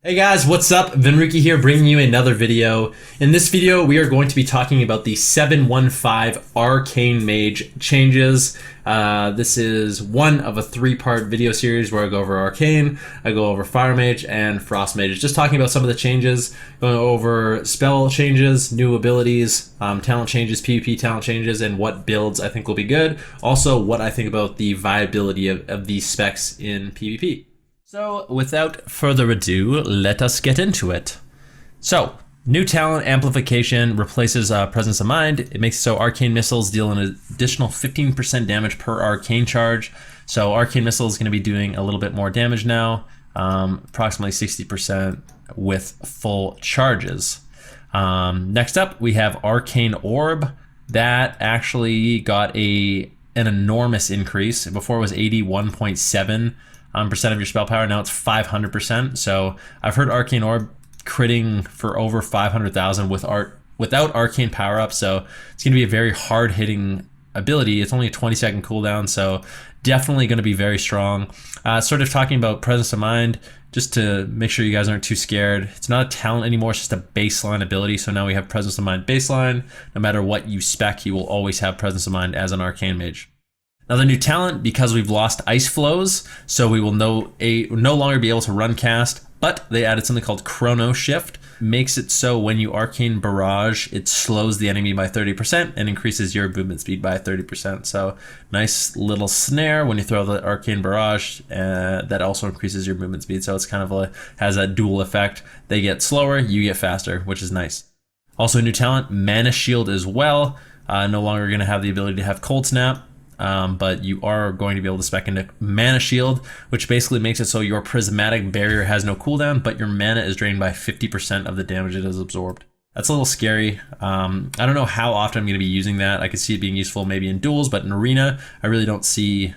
Hey guys, what's up? Vinricky here, bringing you another video. In this video, we are going to be talking about the 715 Arcane Mage changes. This is one of a three-part video series where I go over Arcane, I go over Fire Mage, and Frost Mage. Just talking about some of the changes, going over spell changes, new abilities, talent changes, PvP talent changes, and what builds I think will be good. Also, what I think about the viability of these specs in PvP. So, without further ado, let us get into it. So, new talent amplification replaces Presence of Mind. It makes it so Arcane Missiles deal an additional 15% damage per Arcane charge. So, Arcane Missile is going to be doing a little bit more damage now, approximately 60% with full charges. Next up, we have Arcane Orb. That actually got an enormous increase. Before it was 81.7%. Percent of your spell power. Now it's 500%. So I've heard Arcane Orb critting for over 500,000 without Arcane power up. So it's going to be a very hard hitting ability. It's only a 20-second cooldown, so definitely going to be very strong. Sort of talking about Presence of Mind, just to make sure you guys aren't too scared. It's not a talent anymore, it's just a baseline ability. So now we have Presence of Mind baseline. No matter what you spec, you will always have Presence of Mind as an Arcane Mage. Another new talent, because we've lost ice flows, so we will no longer be able to run cast, but they added something called Chrono Shift. Makes it so when you Arcane Barrage, it slows the enemy by 30% and increases your movement speed by 30%. So nice little snare when you throw the Arcane Barrage, that also increases your movement speed. So it's kind of has a dual effect. They get slower, you get faster, which is nice. Also a new talent, Mana Shield as well. No longer going to have the ability to have Cold Snap. But you are going to be able to spec into Mana Shield, which basically makes it so your Prismatic Barrier has no cooldown, but your mana is drained by 50% of the damage it has absorbed. That's a little scary. I don't know how often I'm going to be using that. I could see it being useful maybe in duels, but in Arena, I really don't see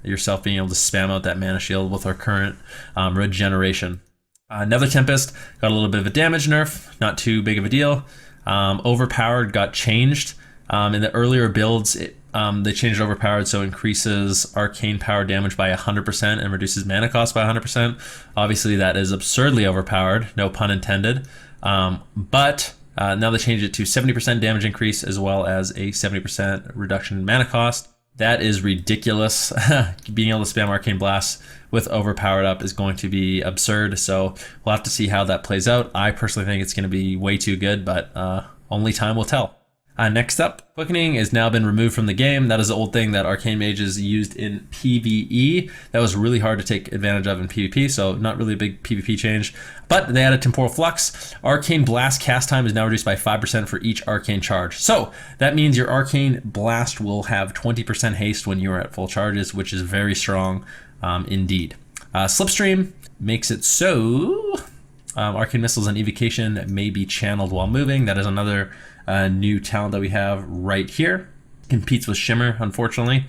yourself being able to spam out that Mana Shield with our current regeneration. Nether Tempest got a little bit of a damage nerf, not too big of a deal. Overpowered got changed. In the earlier builds, they changed Overpowered, so increases Arcane power damage by 100% and reduces mana cost by 100%. Obviously, that is absurdly overpowered, no pun intended. But now they changed it to 70% damage increase as well as a 70% reduction in mana cost. That is ridiculous. Being able to spam Arcane Blast with Overpowered up is going to be absurd, so we'll have to see how that plays out. I personally think it's going to be way too good, but only time will tell. Next up, Quickening has now been removed from the game. That is the old thing that Arcane Mages used in PvE. That was really hard to take advantage of in PvP, so not really a big PvP change. But they added Temporal Flux. Arcane Blast cast time is now reduced by 5% for each Arcane charge. So that means your Arcane Blast will have 20% haste when you are at full charges, which is very strong indeed. Slipstream makes it so Arcane Missiles and Evocation may be channeled while moving. That is another new talent that we have right here. Competes with Shimmer, unfortunately.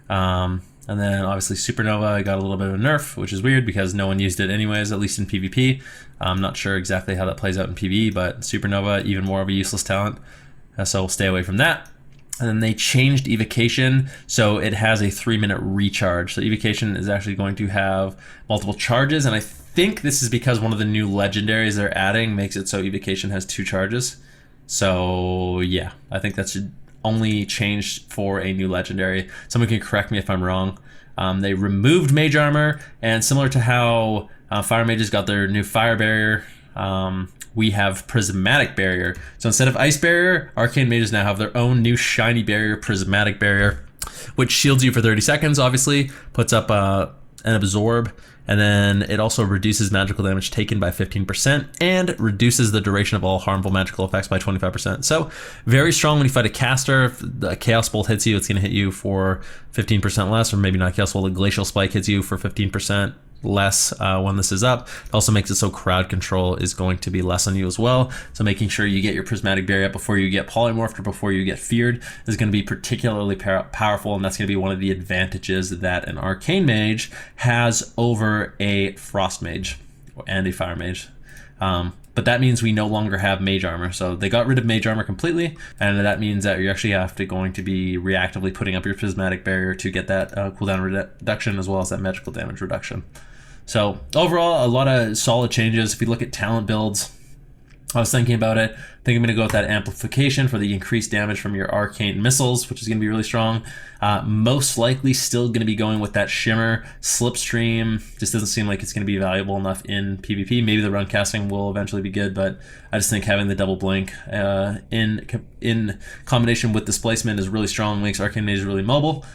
And then obviously Supernova got a little bit of a nerf, which is weird because no one used it anyways, at least in PvP. I'm not sure exactly how that plays out in PvE, but Supernova, even more of a useless talent. So we'll stay away from that. And then they changed Evocation, so it has a 3-minute recharge. So Evocation is actually going to have multiple charges, and I think this is because one of the new legendaries they're adding makes it so Evocation has 2 charges. So yeah, I think that's only changed for a new legendary. Someone can correct me if I'm wrong. They removed Mage Armor, and similar to how Fire Mages got their new Fire Barrier, we have Prismatic Barrier. So instead of Ice Barrier, Arcane Mages now have their own new shiny barrier, Prismatic Barrier, which shields you for 30 seconds, obviously, puts up an Absorb, and then it also reduces magical damage taken by 15% and reduces the duration of all harmful magical effects by 25%. So very strong when you fight a caster. If the Chaos Bolt hits you, it's going to hit you for 15% less, or maybe not Chaos Bolt, a Glacial Spike hits you for 15% less when this is up. It also makes it so crowd control is going to be less on you as well. So making sure you get your Prismatic Barrier up before you get polymorphed or before you get feared is going to be particularly powerful, and that's going to be one of the advantages that an Arcane Mage has over a Frost Mage and a Fire Mage. But that means we no longer have Mage Armor. So they got rid of Mage Armor completely, and that means that you actually have to going to be reactively putting up your Prismatic Barrier to get that cooldown reduction as well as that magical damage reduction. So overall, a lot of solid changes. If you look at talent builds, I was thinking about it. I think I'm going to go with that amplification for the increased damage from your arcane missiles, which is going to be really strong. Most likely still going to be going with that shimmer. Slipstream just doesn't seem like it's going to be valuable enough in PvP. Maybe the run casting will eventually be good, but I just think having the double blink in combination with displacement is really strong, makes arcane mage really mobile.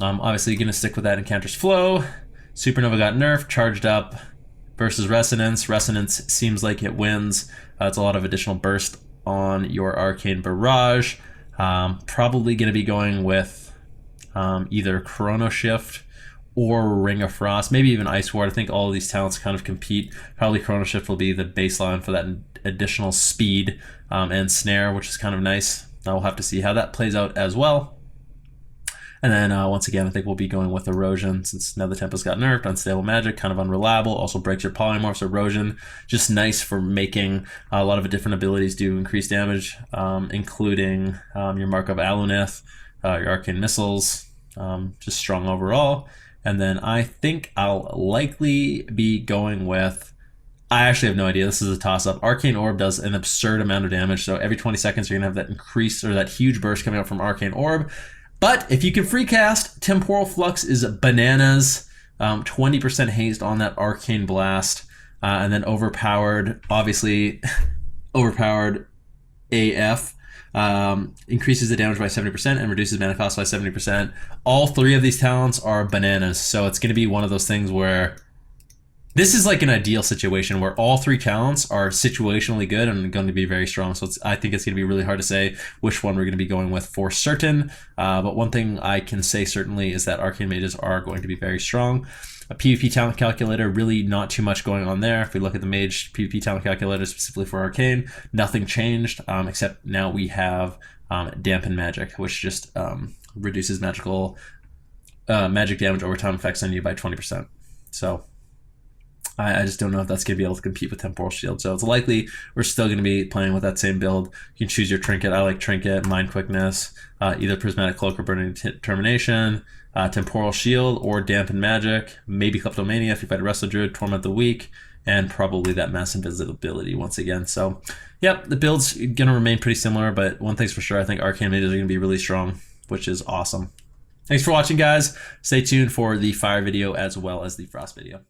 Obviously you're going to stick with that Encanter's Flow. Supernova got nerfed, charged up. Versus Resonance. Resonance seems like it wins. It's a lot of additional burst on your Arcane Barrage. Probably going to be going with either Chrono Shift or Ring of Frost, maybe even Ice Ward. I think all of these talents kind of compete. Probably Chrono Shift will be the baseline for that additional speed and snare, which is kind of nice. We'll have to see how that plays out as well. And then once again, I think we'll be going with Erosion, since now the Tempest got nerfed. Unstable Magic, kind of unreliable. Also breaks your polymorphs. Erosion, just nice for making a lot of different abilities do increased damage, including your Mark of Alunith, your Arcane Missiles, just strong overall. And then I think I'll likely be going with, I actually have no idea. This is a toss-up. Arcane Orb does an absurd amount of damage, so every 20 seconds you're going to have that increase or that huge burst coming out from Arcane Orb. But if you can free cast, Temporal Flux is bananas. 20% haste on that Arcane Blast. And then Overpowered, obviously, Overpowered AF. Increases the damage by 70% and reduces mana cost by 70%. All three of these talents are bananas. So it's going to be one of those things where this is like an ideal situation where all three talents are situationally good and going to be very strong. So I think it's going to be really hard to say which one we're going to be going with for certain. But one thing I can say certainly is that Arcane Mages are going to be very strong. A PvP talent calculator, really not too much going on there. If we look at the Mage PvP talent calculator specifically for Arcane, nothing changed except now we have Dampen Magic, which just reduces magic damage over time effects on you by 20%. So I just don't know if that's going to be able to compete with Temporal Shield. So it's likely we're still going to be playing with that same build. You can choose your Trinket. I like Trinket, Mind Quickness, either Prismatic Cloak or Burning Determination, Temporal Shield or Dampen Magic, maybe Kleptomania if you fight a Wrestler Druid, Torment the Weak, and probably that Mass Invisibility once again. So, yep, the build's going to remain pretty similar, but one thing's for sure, I think Arcane Mages are going to be really strong, which is awesome. Thanks for watching, guys. Stay tuned for the Fire video as well as the Frost video.